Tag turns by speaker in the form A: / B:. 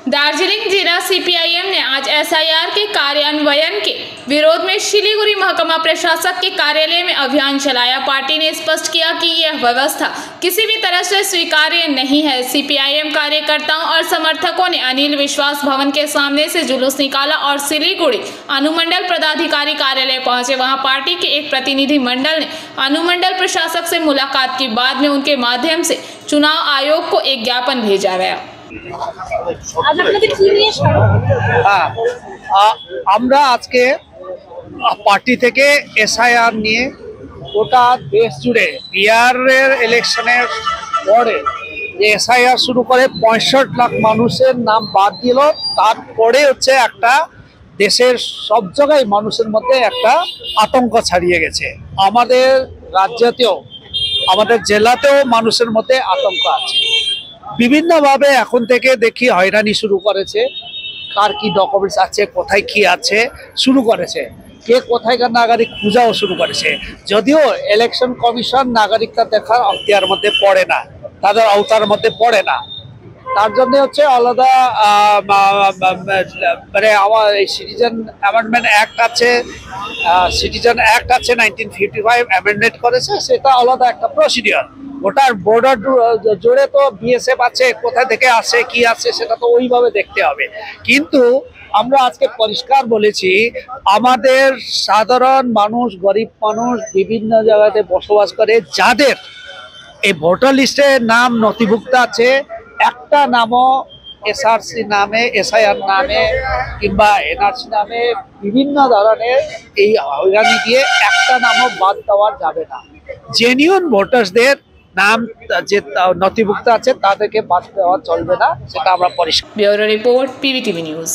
A: दार्जिलिंग जिला सीपीआईएम ने आज एसआईआर के कार्यान्वयन के विरोध में शिलीगुड़ी महकमा प्रशासक के कार्यालय में अभियान चलाया। पार्टी ने स्पष्ट किया कि यह व्यवस्था किसी भी तरह से स्वीकार्य नहीं है। सीपीआईएम कार्यकर्ताओं और समर्थकों ने अनिल विश्वास भवन के सामने से जुलूस निकाला और शिलीगुड़ी अनुमंडल पदाधिकारी कार्यालय पहुंचे। वहां पार्टी के एक प्रतिनिधि मंडल ने अनुमंडल प्रशासक से मुलाकात की। बाद में उनके माध्यम से चुनाव आयोग को एक ज्ञापन भेजा गया।
B: আমরা আজকে পার্টি থেকে এসআইআর নিয়ে গোটা দেশ জুড়ে বিহারের ইলেকশনের পরে যে এসআইআর শুরু করে 65 লাখ মানুষের নাম বাদ দিল, তারপরে হচ্ছে একটা দেশের সব জায়গায় মানুষের মধ্যে একটা আতঙ্ক ছড়িয়ে গেছে। আমাদের রাজ্যতেও আমাদের জেলাতেও মানুষের মধ্যে আতঙ্ক আছে। বিভিন্নভাবে এখন থেকে দেখি হয়রানি শুরু করেছে, কার কি ডকুমেন্টস আছে, কোথায় কি আছে শুরু করেছে, কে কোথায়কার নাগরিক খোঁজাও শুরু করেছে। যদিও ইলেকশন কমিশন নাগরিকতা দেখার অক্তিয়ার মধ্যে পড়ে না, তাদের আওতার মধ্যে পড়ে না। তার জন্য হচ্ছে আলাদা মানে আমার এই সিটিজেন অ্যামেন্ডমেন্ট অ্যাক্ট আছে, সিটিজেন অ্যাক্ট আছে 1955 অ্যামেন্ডমেন্ট করেছে, সেটা আলাদা একটা প্রসিডিওর। ওটার বর্ডার জুড়ে তো বিএসএফ আছে, কোথা থেকে আসে কি আসে সেটা তো ওইভাবে দেখতে হবে। কিন্তু আমরা আজকে পরিষ্কার বলেছি, আমাদের সাধারণ মানুষ, গরিব মানুষ বিভিন্ন জায়গাতে বসবাস করে, যাদের এই ভোটার লিস্টে নাম নথিভুক্ত আছে, একটা নামও এসআরসি নামে, এসআইআর নামে কিংবা এনআরসি নামে বিভিন্ন ধরনের এই হয়রানি দিয়ে একটা নামও বাদ দেওয়া যাবে না। জেনুইন ভোটার্সদের নাম যে নথিভুক্ত আছে তাদেরকে বাদ দেওয়া চলবে না, সেটা আমরা পরিষ্কার।
A: Bureau report, PVTV news.